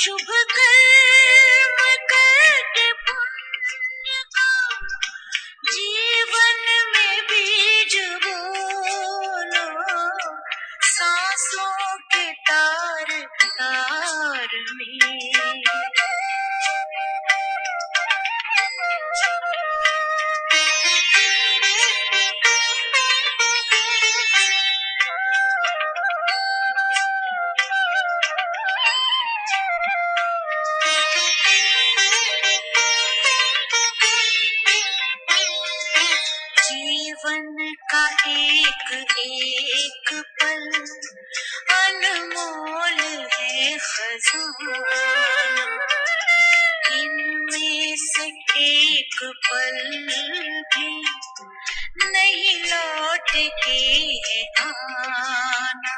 शुभ कर्म करके पुण्य का जीवन में बीज बोलो, सांसों के तार तार में। जीवन का एक एक पल अनमोल है खजाना, इनमें से एक पल भी नहीं लौट के आना।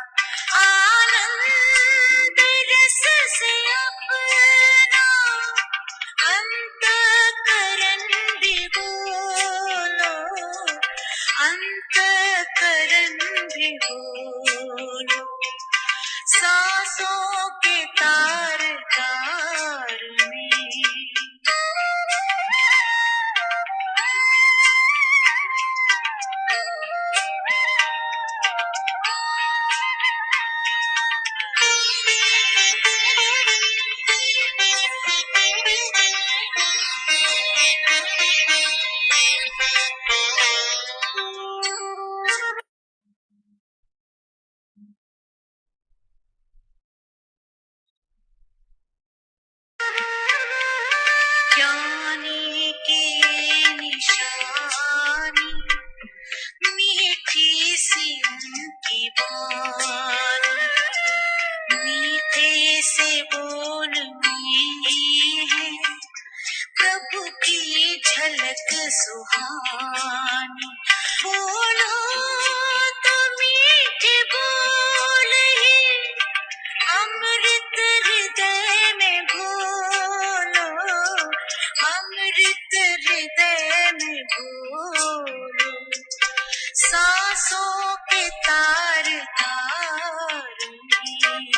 आनंद रस से अपना अंतःकरण भिगोलो, अंतःकरण भिगोलो, सांसों के तार तार में। ज्ञानी की निशानी मीठी सी उनकी बानी, मीठे से बोल में है प्रभु की झलक सुहानी। बोलो तो मीठे बोल ही अमृत हृदय में घोलो, अमृत हृदय में घोलो, सांसों के तार तार में।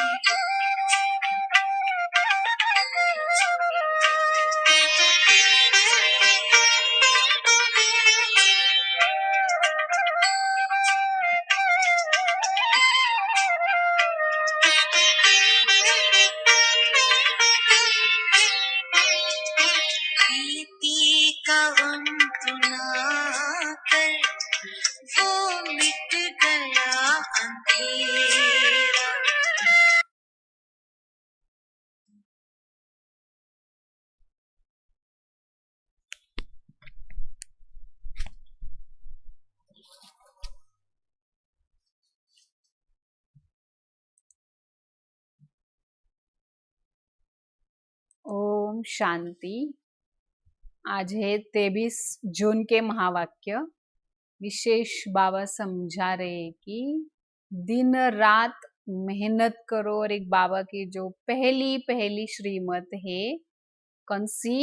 प्रीति का अंत ना कर वो मिट गया अंधेरा। ओम शांति। आज है 23 जून के महावाक्य। विशेष बाबा समझा रहे कि दिन रात मेहनत करो और एक बाबा की जो पहली श्रीमत है कौन सी?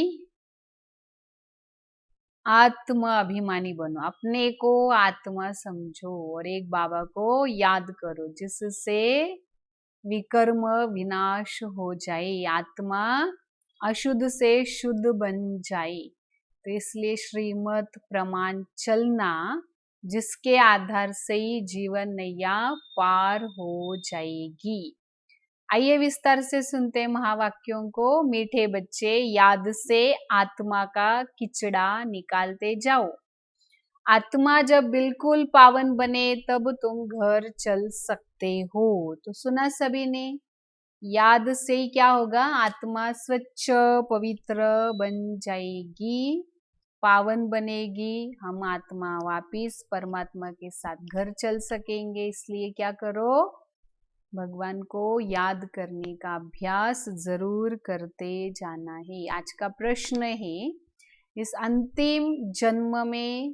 आत्म अभिमानी बनो, अपने को आत्मा समझो और एक बाबा को याद करो जिससे विकर्म विनाश हो जाए, आत्मा अशुद्ध से शुद्ध बन जाए। तो इसलिए श्रीमत प्रमाण चलना जिसके आधार से ही जीवन नैया पार हो जाएगी। आइए विस्तार से सुनते हैं महावाक्यों को। मीठे बच्चे याद से आत्मा का किचड़ा निकालते जाओ। आत्मा जब बिल्कुल पावन बने तब तुम घर चल सकते हो। तो सुना सभी ने? याद से ही क्या होगा? आत्मा स्वच्छ पवित्र बन जाएगी, पावन बनेगी। हम आत्मा वापिस परमात्मा के साथ घर चल सकेंगे। इसलिए क्या करो? भगवान को याद करने का अभ्यास जरूर करते जाना है। आज का प्रश्न है, इस अंतिम जन्म में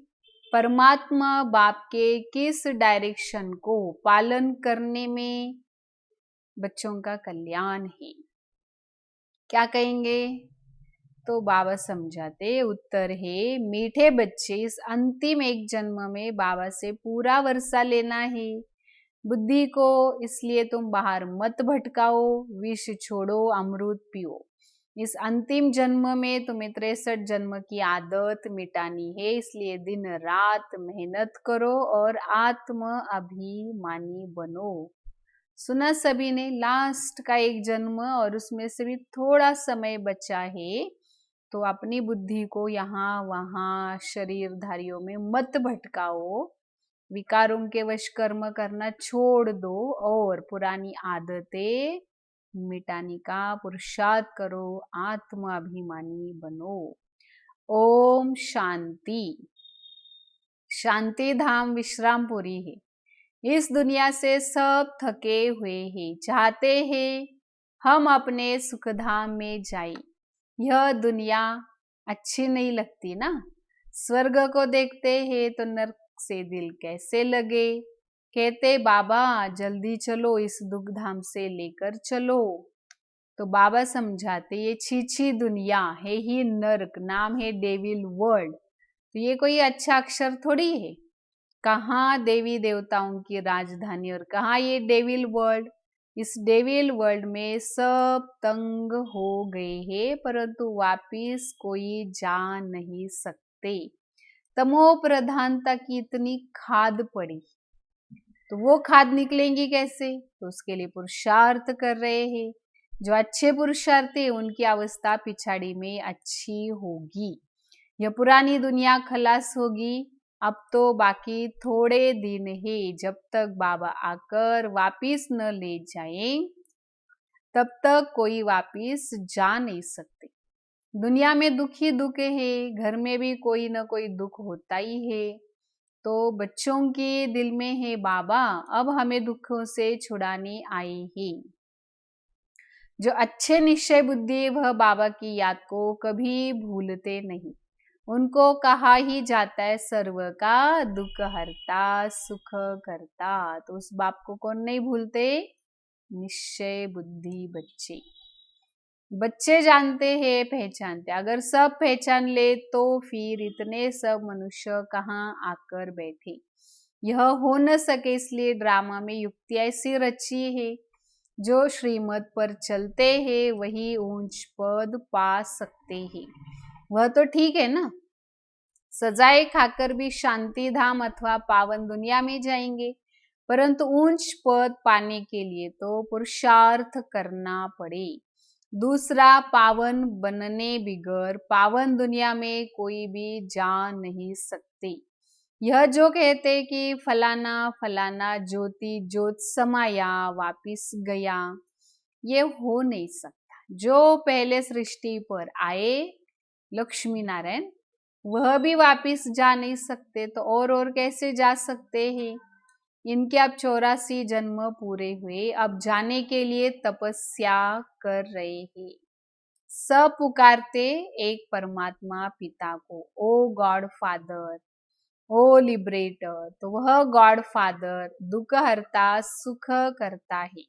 परमात्मा बाप के किस डायरेक्शन को पालन करने में बच्चों का कल्याण है? क्या कहेंगे? तो बाबा समझाते, उत्तर है मीठे बच्चे, इस अंतिम एक जन्म में बाबा से पूरा वर्षा लेना है। बुद्धि को इसलिए तुम बाहर मत भटकाओ, विष छोड़ो अमृत पियो। इस अंतिम जन्म में तुम्हें 63 जन्म की आदत मिटानी है, इसलिए दिन रात मेहनत करो और आत्म अभिमानी बनो। सुना सभी ने, लास्ट का एक जन्म और उसमें से भी थोड़ा समय बचा है, तो अपनी बुद्धि को यहाँ वहाँ शरीरधारियों में मत भटकाओ, विकारों के वश कर्म करना छोड़ दो और पुरानी आदतें मिटाने का पुरुषार्थ करो, आत्म अभिमानी बनो। ओम शांति। शांति धाम विश्रामपुरी है। इस दुनिया से सब थके हुए हैं, चाहते हैं हम अपने सुखधाम में जाए। यह दुनिया अच्छी नहीं लगती ना। स्वर्ग को देखते हैं तो नरक से दिल कैसे लगे। कहते बाबा जल्दी चलो, इस दुख धाम से लेकर चलो। तो बाबा समझाते ये छी दुनिया है ही नरक, नाम है डेविल वर्ल्ड। तो ये कोई अच्छा अक्षर थोड़ी है। कहाँ देवी देवताओं की राजधानी और कहाँ ये डेविल वर्ल्ड। इस डेविल वर्ल्ड में सब तंग हो गए हैं, परंतु वापिस कोई जा नहीं सकते। तमो प्रधानता की इतनी खाद पड़ी, तो वो खाद निकलेंगी कैसे? तो उसके लिए पुरुषार्थ कर रहे हैं। जो अच्छे पुरुषार्थी उनकी अवस्था पिछाड़ी में अच्छी होगी। यह पुरानी दुनिया खलास होगी। अब तो बाकी थोड़े दिन है, जब तक बाबा आकर वापिस न ले जाएं, तब तक कोई वापिस जा नहीं सकते। दुनिया में दुख ही दुख है, घर में भी कोई न कोई दुख होता ही है। तो बच्चों के दिल में है बाबा अब हमें दुखों से छुड़ाने आए हैं। जो अच्छे निश्चय बुद्धि वह बाबा की याद को कभी भूलते नहीं। उनको कहा ही जाता है सर्व का दुख हरता सुख करता। तो उस बाप को कौन नहीं भूलते? निश्चय बुद्धि बच्चे। बच्चे जानते हैं, पहचानते। अगर सब पहचान ले तो फिर इतने सब मनुष्य कहाँ आकर बैठे। यह हो न सके, इसलिए ड्रामा में युक्ति ऐसी रची है। जो श्रीमत पर चलते हैं वही ऊंच पद पा सकते हैं। वह तो ठीक है ना, सजाए खाकर भी शांति धाम अथवा पावन दुनिया में जाएंगे, परंतु ऊंच पद पाने के लिए तो पुरुषार्थ करना पड़े। दूसरा, पावन बनने बिगर पावन दुनिया में कोई भी जा नहीं सकते। यह जो कहते कि फलाना फलाना ज्योति ज्योत समाया वापिस गया, ये हो नहीं सकता। जो पहले सृष्टि पर आए लक्ष्मी नारायण, वह भी वापिस जा नहीं सकते, तो और कैसे जा सकते हैं? इनके अब 84 जन्म पूरे हुए, अब जाने के लिए तपस्या कर रहे हैं। सब पुकारते एक परमात्मा पिता को, ओ गॉड फादर, ओ लिबरेटर। तो वह गॉड फादर दुख हरता सुख करता है।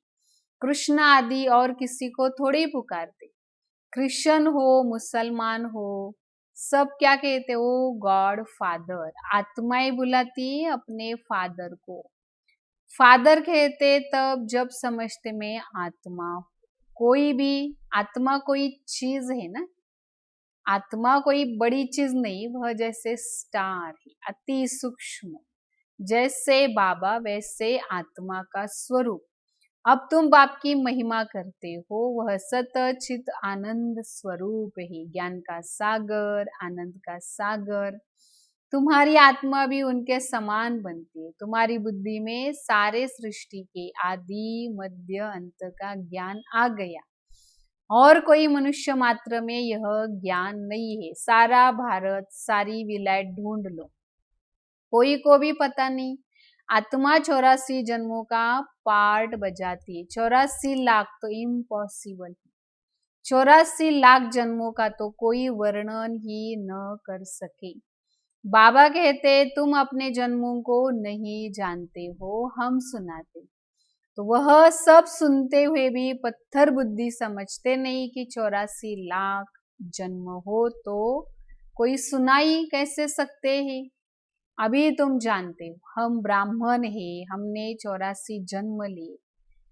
कृष्ण आदि और किसी को थोड़ी पुकारते। क्रिश्चियन हो मुसलमान हो, सब क्या कहते? ओ गॉड फादर। आत्माएं बुलाती है अपने फादर को। फादर कहते तब जब समझते मैं आत्मा। कोई भी आत्मा कोई चीज है ना, आत्मा कोई बड़ी चीज नहीं, वह जैसे स्टार है, अति सूक्ष्म। जैसे बाबा वैसे आत्मा का स्वरूप। अब तुम बाप की महिमा करते हो, वह सत चित आनंद स्वरूप है, ज्ञान का सागर, आनंद का सागर। तुम्हारी आत्मा भी उनके समान बनती है। तुम्हारी बुद्धि में सारे सृष्टि के आदि मध्य अंत का ज्ञान आ गया, और कोई मनुष्य मात्र में यह ज्ञान नहीं है। सारा भारत सारी विलायत ढूंढ लो, कोई को भी पता नहीं। आत्मा 84 जन्मों का पार्ट बजाती है। 84 लाख तो इम्पॉसिबल है। 84 लाख जन्मों का तो कोई वर्णन ही न कर सके। बाबा कहते तुम अपने जन्मों को नहीं जानते हो, हम सुनाते। तो वह सब सुनते हुए भी पत्थर बुद्धि समझते नहीं कि 84 लाख जन्म हो तो कोई सुनाई कैसे सकते हैं। अभी तुम जानते हो हम ब्राह्मण हैं, हमने 84 जन्म लिए।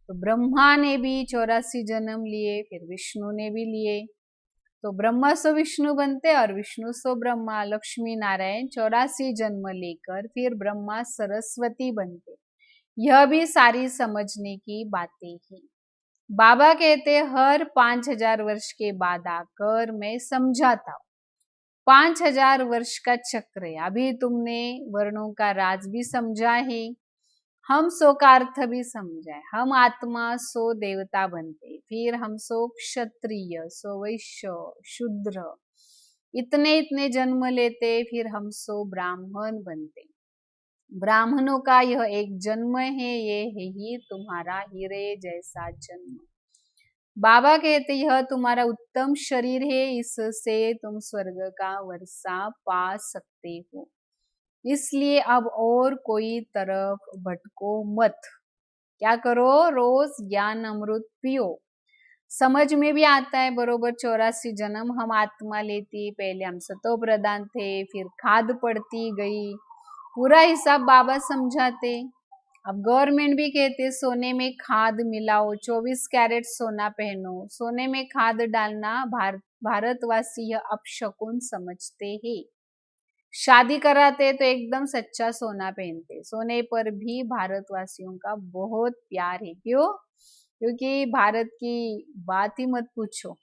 तो ब्रह्मा ने भी 84 जन्म लिए, फिर विष्णु ने भी लिए। तो ब्रह्मा सो विष्णु बनते और विष्णु सो ब्रह्मा। लक्ष्मी नारायण 84 जन्म लेकर फिर ब्रह्मा सरस्वती बनते। यह भी सारी समझने की बातें ही। बाबा कहते हर 5000 वर्ष के बाद आकर मैं समझाता हूँ। 5000 वर्ष का चक्र है। अभी तुमने वर्णों का राज भी समझा है, हम सो का अर्थ भी समझा है। हम आत्मा सो देवता बनते, फिर हम सो क्षत्रिय, सो वैश्य, शूद्र, इतने इतने जन्म लेते, फिर हम सो ब्राह्मण बनते। ब्राह्मणों का यह एक जन्म है, ये है ही तुम्हारा हीरे जैसा जन्म। बाबा कहते यह तुम्हारा उत्तम शरीर है, इससे तुम स्वर्ग का वर्षा पा सकते हो। इसलिए अब और कोई तरफ भटको मत। क्या करो, रोज ज्ञान अमृत पियो। समझ में भी आता है बरोबर 84 जन्म हम आत्मा लेती, पहले हम सतो प्रधान थे, फिर खाद पड़ती गई, पूरा हिसाब बाबा समझाते। अब गवर्नमेंट भी कहते सोने में खाद मिलाओ, 24 कैरेट सोना पहनो। सोने में खाद डालना भारतवासी यह अपशकुन समझते हैं। शादी कराते तो एकदम सच्चा सोना पहनते। सोने पर भी भारतवासियों का बहुत प्यार है। क्यों? क्योंकि भारत की बात ही मत पूछो।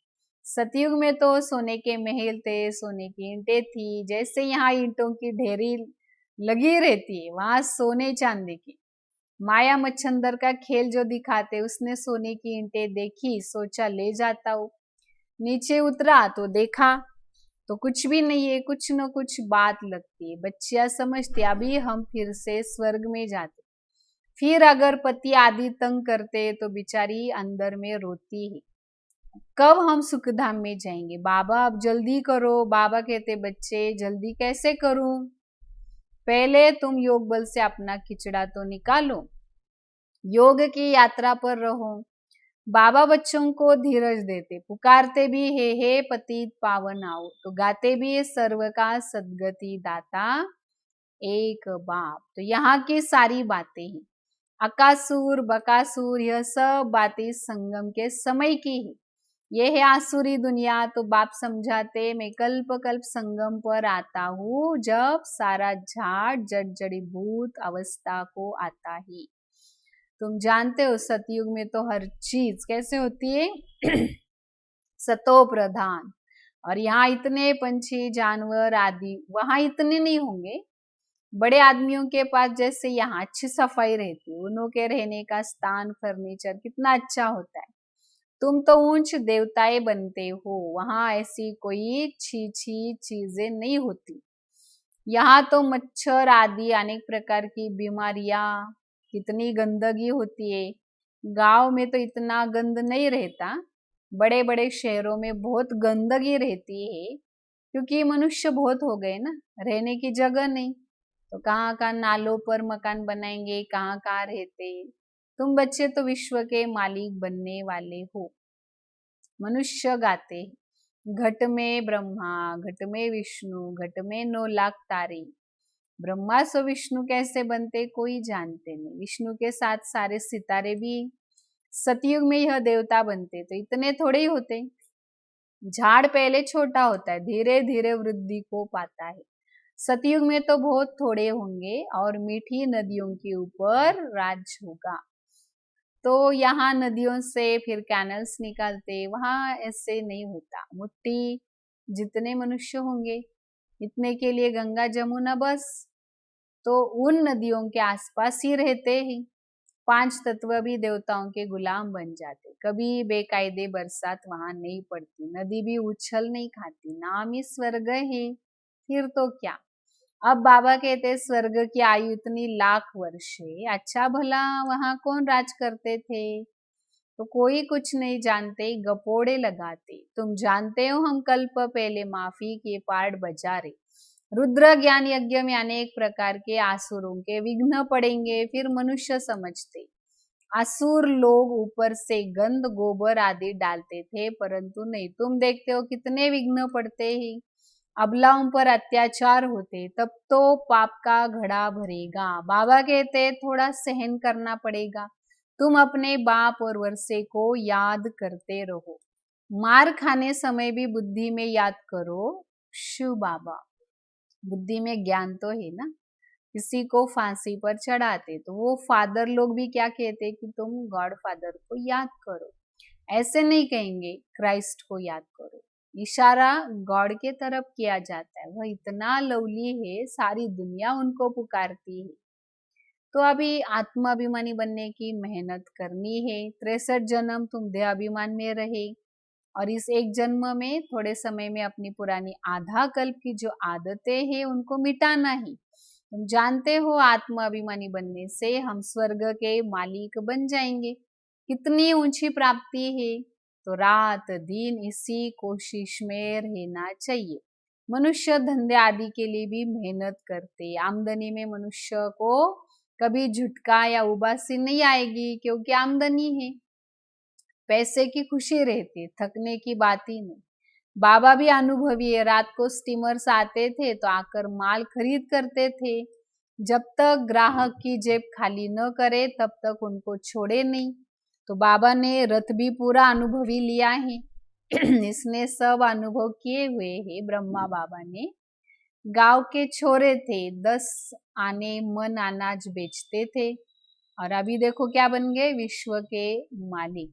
सतयुग में तो सोने के महल थे, सोने की ईंटें थी। जैसे यहाँ ईंटों की ढेरी लगी रहती है, वहां सोने चांदी की। माया मच्छंदर का खेल जो दिखाते, उसने सोने की ईंटें देखी, सोचा ले जाता हूँ। नीचे उतरा तो देखा तो कुछ भी नहीं है, कुछ न कुछ बात लगती है। बच्चियां समझती अभी हम फिर से स्वर्ग में जाते। फिर अगर पति आदि तंग करते तो बेचारी अंदर में रोती है, कब हम सुखधाम में जाएंगे। बाबा अब जल्दी करो। बाबा कहते बच्चे जल्दी कैसे करूं, पहले तुम योग बल से अपना खिचड़ा तो निकालो, योग की यात्रा पर रहो। बाबा बच्चों को धीरज देते, पुकारते भी हे पतित पावन आओ, तो गाते भी है सर्व का सदगति दाता एक बाप। तो यहाँ की सारी बातें ही अकासुर बकासुर यह सब बातें संगम के समय की ही। ये है आसुरी दुनिया। तो बाप समझाते मैं कल्प कल्प संगम पर आता हूँ, जब सारा झाड़ जड़ जड़ीभूत अवस्था को आता ही। तुम जानते हो सतयुग में तो हर चीज कैसे होती है सतो प्रधान। और यहाँ इतने पंछी जानवर आदि वहां इतने नहीं होंगे। बड़े आदमियों के पास जैसे यहाँ अच्छी सफाई रहती है, उन्हों के रहने का स्थान फर्नीचर कितना अच्छा होता है। तुम तो ऊंच देवताएं बनते हो, वहां ऐसी कोई छी चीजें नहीं होती। यहाँ तो मच्छर आदि अनेक प्रकार की बीमारियां, कितनी गंदगी होती है। गांव में तो इतना गंद नहीं रहता, बड़े बड़े शहरों में बहुत गंदगी रहती है, क्योंकि मनुष्य बहुत हो गए ना, रहने की जगह नहीं। तो कहाँ कहाँ नालों पर मकान बनाएंगे, कहाँ कहाँ रहते। तुम बच्चे तो विश्व के मालिक बनने वाले हो। मनुष्य गाते घट में ब्रह्मा, घट में विष्णु, घट में 9 लाख तारे। ब्रह्मा सो विष्णु कैसे बनते कोई जानते नहीं। विष्णु के साथ सारे सितारे भी। सतयुग में यह देवता बनते तो इतने थोड़े ही होते। झाड़ पहले छोटा होता है, धीरे धीरे वृद्धि को पाता है। सतयुग में तो बहुत थोड़े होंगे और मीठी नदियों के ऊपर राज होगा। तो यहाँ नदियों से फिर कैनल्स निकालते, वहां ऐसे नहीं होता। मुट्ठी जितने मनुष्य होंगे इतने के लिए गंगा जमुना बस। तो उन नदियों के आसपास ही रहते ही 5 तत्व भी देवताओं के गुलाम बन जाते। कभी बेकायदे बरसात वहां नहीं पड़ती, नदी भी उछल नहीं खाती, नाम ही स्वर्ग है। फिर तो क्या। अब बाबा कहते स्वर्ग की आयु इतनी लाख वर्ष है। अच्छा भला वहां कौन राज करते थे, तो कोई कुछ नहीं जानते, गपोड़े लगाते। तुम जानते हो हम कल्प पहले माफी के पार्ट बजा रहे। रुद्र ज्ञान यज्ञ में अनेक प्रकार के आसुरों के विघ्न पड़ेंगे, फिर मनुष्य समझते। असुर लोग ऊपर से गंध गोबर आदि डालते थे, परंतु नहीं, तुम देखते हो कितने विघ्न पड़ते ही। अबलाओं पर अत्याचार होते तब तो पाप का घड़ा भरेगा। बाबा कहते थोड़ा सहन करना पड़ेगा, तुम अपने बाप और वर्षे को याद करते रहो। मार खाने समय भी बुद्धि में याद करो शिव बाबा। बुद्धि में ज्ञान तो है ना। किसी को फांसी पर चढ़ाते तो वो फादर लोग भी क्या कहते कि तुम गॉड फादर को याद करो। ऐसे नहीं कहेंगे क्राइस्ट को याद करो। इशारा गॉड के तरफ किया जाता है, वह इतना लवली है, सारी दुनिया उनको पुकारती है। तो अभी आत्माभिमानी बनने की मेहनत करनी है। 63 जन्म तुम देह अभिमान में रहे और इस एक जन्म में थोड़े समय में अपनी पुरानी आधा कल्प की जो आदतें हैं उनको मिटाना ही। तुम जानते हो आत्माभिमानी बनने से हम स्वर्ग के मालिक बन जाएंगे। कितनी ऊंची प्राप्ति है। तो रात दिन इसी कोशिश में रहना चाहिए। मनुष्य धंधे आदि के लिए भी मेहनत करते। आमदनी में मनुष्य को कभी झुटका या उबासी नहीं आएगी, क्योंकि आमदनी है। पैसे की खुशी रहती, थकने की बात ही नहीं। बाबा भी अनुभवी है। रात को स्टीमर्स आते थे तो आकर माल खरीद करते थे। जब तक ग्राहक की जेब खाली न करे तब तक उनको छोड़े नहीं। तो बाबा ने रथ भी पूरा अनुभवी लिया है। इसने सब अनुभव किए हुए हैं। ब्रह्मा बाबा ने गांव के छोरे थे, 10 आने मन अनाज बेचते थे और अभी देखो क्या बन गए, विश्व के मालिक।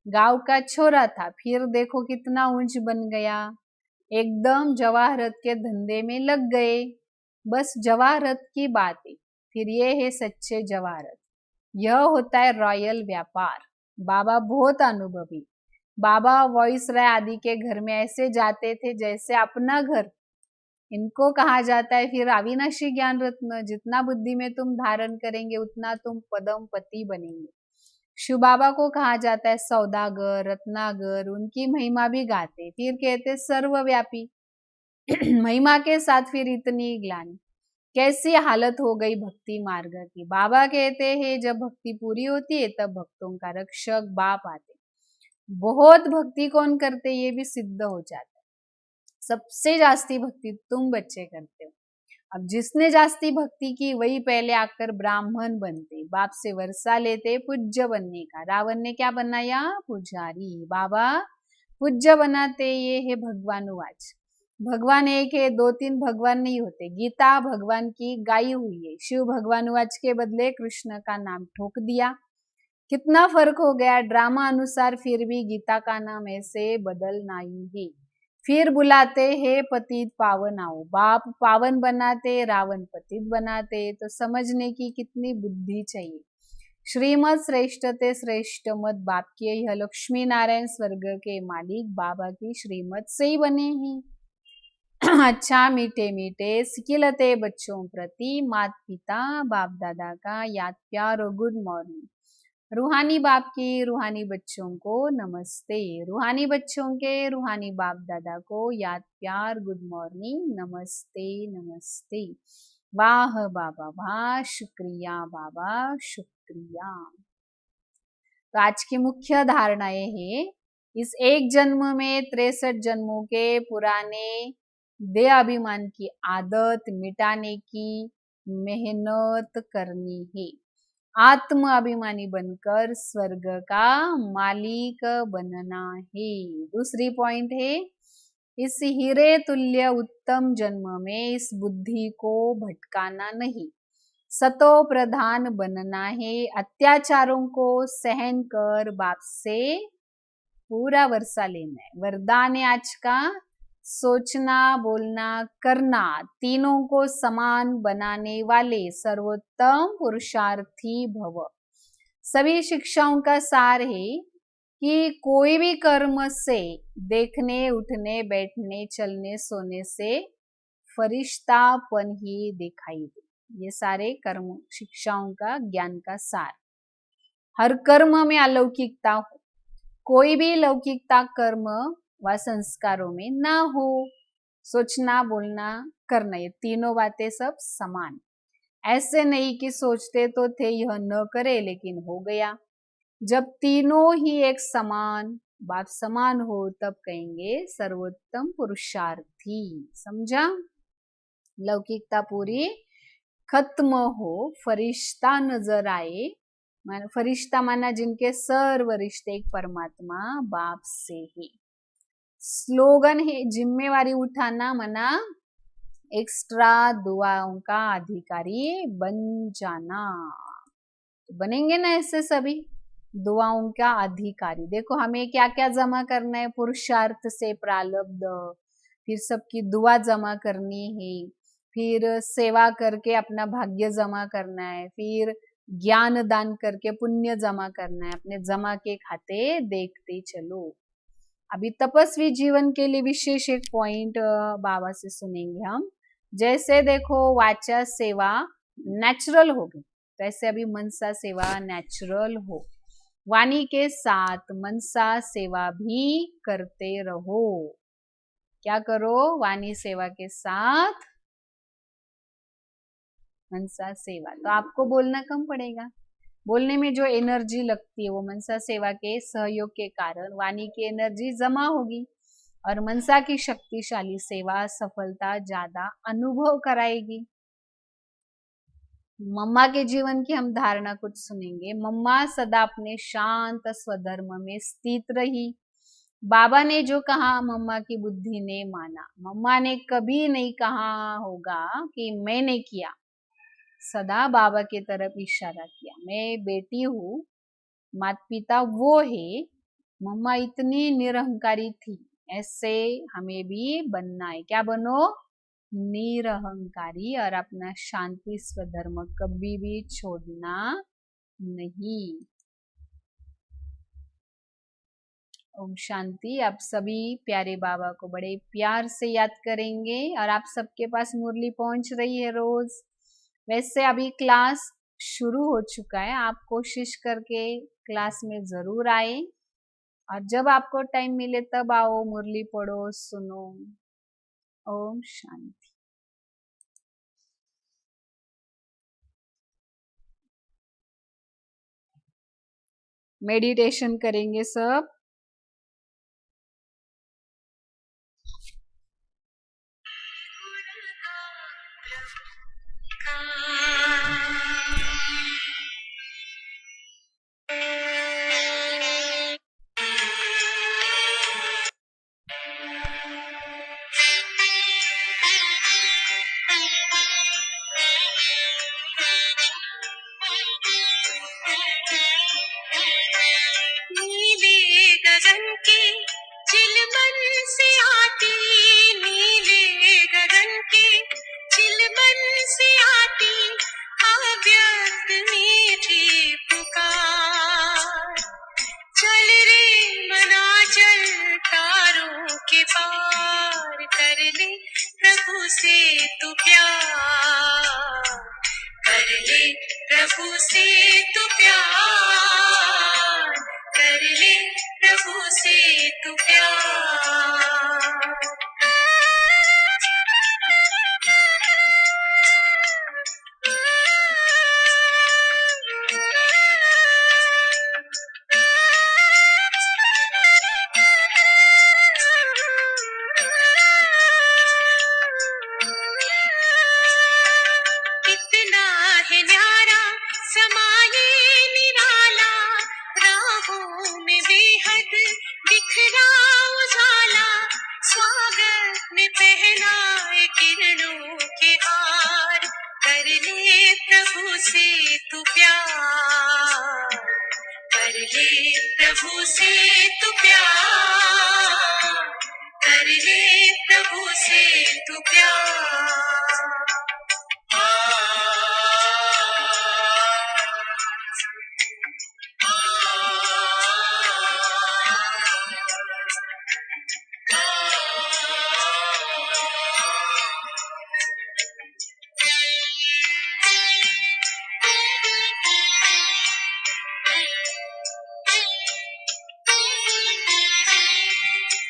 गांव का छोरा था, फिर देखो कितना ऊंच बन गया। एकदम जवाहरत के धंधे में लग गए। बस जवाहरत की बात है। फिर ये है सच्चे जवाहरत। यह होता है रॉयल व्यापार। बाबा बहुत अनुभवी। बाबा वॉइस राय आदि के घर में ऐसे जाते थे जैसे अपना घर। इनको कहा जाता है फिर अविनाशी ज्ञान रत्न। जितना बुद्धि में तुम धारण करेंगे उतना तुम पदम पति बनेंगे। शिव बाबा को कहा जाता है सौदागर, रत्नागर। उनकी महिमा भी गाते, फिर कहते सर्वव्यापी। महिमा के साथ फिर इतनी ग्लानि। कैसी हालत हो गई भक्ति मार्ग की। बाबा कहते हैं जब भक्ति पूरी होती है तब भक्तों का रक्षक बाप आते। बहुत भक्ति कौन करते ये भी सिद्ध हो जाता है। सबसे जास्ती भक्ति तुम बच्चे करते हो। अब जिसने जास्ती भक्ति की वही पहले आकर ब्राह्मण बनते, बाप से वर्षा लेते पूज्य बनने का। रावण ने क्या बनाया, पुजारी। बाबा पूज्य बनाते, ये है भगवानुवाच। भगवान एक है, 2-3 भगवान नहीं होते। गीता भगवान की गाई हुई है। शिव भगवानुवाच के बदले कृष्ण का नाम ठोक दिया। कितना फर्क हो गया ड्रामा अनुसार, फिर भी गीता का नाम ऐसे बदलना ही है। फिर बुलाते हैं पतित पावन आओ। बाप पावन बनाते, रावण पतित बनाते। तो समझने की कितनी बुद्धि चाहिए। श्रीमद श्रेष्ठ ते श्रेष्ठ मत बाप की। यह लक्ष्मी नारायण स्वर्ग के मालिक बाबा की श्रीमत से ही बने हैं। अच्छा मीठे मीठे सिखिलते बच्चों प्रति मात पिता बाप दादा का याद प्यार और गुड मॉर्निंग। रूहानी बाप की रूहानी बच्चों को नमस्ते। रूहानी बच्चों के रूहानी बाप दादा को याद प्यार गुड मॉर्निंग, नमस्ते नमस्ते। वाह बाबा वाह, शुक्रिया बाबा शुक्रिया। तो आज की मुख्य धारणाएं हैं, इस एक जन्म में 63 जन्मों के पुराने देह अभिमान की आदत मिटाने की मेहनत करनी है। आत्म अभिमानी बनकर स्वर्ग का मालिक बनना है। दूसरी पॉइंट है, इस हीरे तुल्य उत्तम जन्म में इस बुद्धि को भटकाना नहीं, सतो प्रधान बनना है। अत्याचारों को सहन कर बाप से पूरा वर्षा लेना है। वरदान है आज का, सोचना बोलना करना तीनों को समान बनाने वाले सर्वोत्तम पुरुषार्थी भव। सभी शिक्षाओं का सार है कि कोई भी कर्म से, देखने उठने बैठने चलने सोने से फरिश्तापन ही दिखाई दे। ये सारे कर्म शिक्षाओं का ज्ञान का सार। हर कर्म में अलौकिकता हो, कोई भी लौकिकता कर्म व संस्कारों में ना हो। सोचना बोलना करना ये तीनों बातें सब समान। ऐसे नहीं कि सोचते तो थे यह न करे लेकिन हो गया। जब तीनों ही एक समान बाप समान हो तब कहेंगे सर्वोत्तम पुरुषार्थी। समझा? लौकिकता पूरी खत्म हो, फरिश्ता नजर आए, फरिश्ता माना जिनके सर्व रिश्ते एक परमात्मा बाप से ही। स्लोगन है जिम्मेवारी उठाना मना एक्स्ट्रा दुआओं का अधिकारी बन जाना। तो बनेंगे ना ऐसे सभी दुआओं का अधिकारी। देखो हमें क्या क्या जमा करना है, पुरुषार्थ से प्रारब्ध, फिर सबकी दुआ जमा करनी है, फिर सेवा करके अपना भाग्य जमा करना है, फिर ज्ञान दान करके पुण्य जमा करना है। अपने जमा के खाते देखते चलो। अभी तपस्वी जीवन के लिए विशेष एक पॉइंट बाबा से सुनेंगे हम। जैसे देखो वाचा सेवा नेचुरल होगी, वैसे अभी मनसा सेवा नेचुरल हो। वाणी के साथ मनसा सेवा भी करते रहो। क्या करो? वाणी सेवा के साथ मनसा सेवा। तो आपको बोलना कम पड़ेगा, बोलने में जो एनर्जी लगती है वो मनसा सेवा के सहयोग के कारण वाणी की एनर्जी जमा होगी और मनसा की शक्तिशाली सेवा सफलता ज्यादा अनुभव कराएगी। मम्मा के जीवन की हम धारणा कुछ सुनेंगे। मम्मा सदा अपने शांत स्वधर्म में स्थित रही। बाबा ने जो कहा मम्मा की बुद्धि ने माना। मम्मा ने कभी नहीं कहा होगा कि मैंने किया, सदा बाबा की तरफ इशारा किया, मैं बेटी हूँ, माता पिता वो है। मम्मा इतनी निरहंकारी थी, ऐसे हमें भी बनना है। क्या बनो? निरहंकारी, और अपना शांति स्वधर्म कभी भी छोड़ना नहीं। ओम शांति। आप सभी प्यारे बाबा को बड़े प्यार से याद करेंगे और आप सबके पास मुरली पहुंच रही है रोज। वैसे अभी क्लास शुरू हो चुका है, आप कोशिश करके क्लास में जरूर आए और जब आपको टाइम मिले तब आओ, मुरली पढ़ो, सुनो। ओम शांति। मेडिटेशन करेंगे सब। नीले गगन की चिलमन से आती, नीले गगन की चिलमन से आती अव्यक्त मीठी पुकार। चल रे मना चल तारों के पार, कर ले प्रभु से तू प्यार, कर ले प्रभु से तू प्यार, कर ले प्रभु से तू प्यार। कितना है न्यारा समाये निराला, राहों में बेहद बिखरा उजाला। स्वागत में पहनाए किरणों के हार, कर ले प्रभु से तू प्यार, कर ले प्रभु से तू प्यार, कर ले प्रभु से तू प्यार।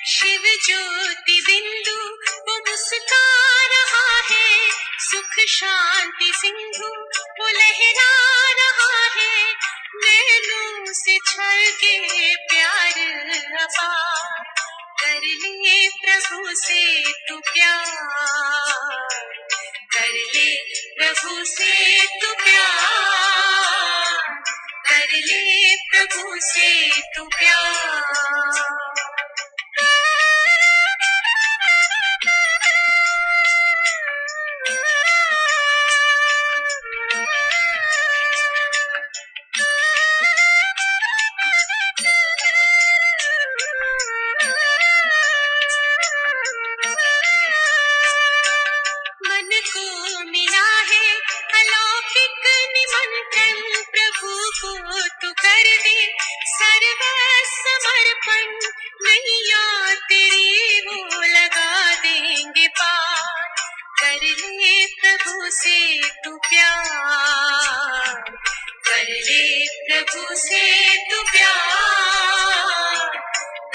शिव ज्योति बिंदु वो मुस्का रहा है, सुख शांति सिंधु वो लहरा रहा है। नैनों से छलके प्यार पार, कर ले प्रभु से तू प्यार, कर ले प्रभु से तू प्यार, कर ले प्रभु से तू प्यार। मन को मिला है अलौकिक निमंत्रण, प्रभु को तू कर दे सर्व समर्पण, नैया तेरी वो लगा देंगे पार, कर ले प्रभु से तू प्यार, कर ले प्रभु से तू प्यार,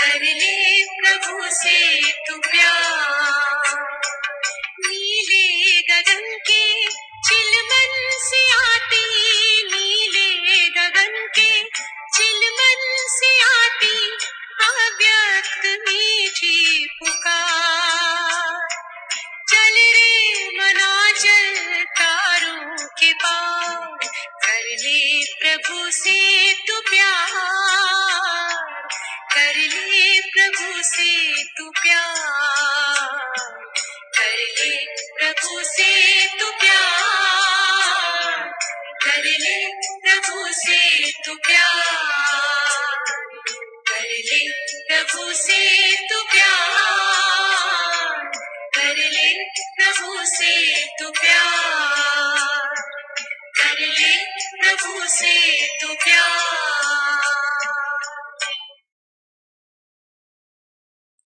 कर ले प्रभु से तू प्यार। नीले गगन के चिलमन से आती, नीले गगन के चिलमन से आती अव्यक्त मीठी पुकार, चल रे मना चल तारों के पार, कर ले प्रभु से तू प्यार, कर ले प्रभु से तू प्यार, कर ले प्रभु से तू प्यार, कर ले प्रभु से तू प्यार, कर ले प्रभु से तू प्यार, कर ले प्रभु से तू प्यार, कर ले प्रभु से तू प्यार।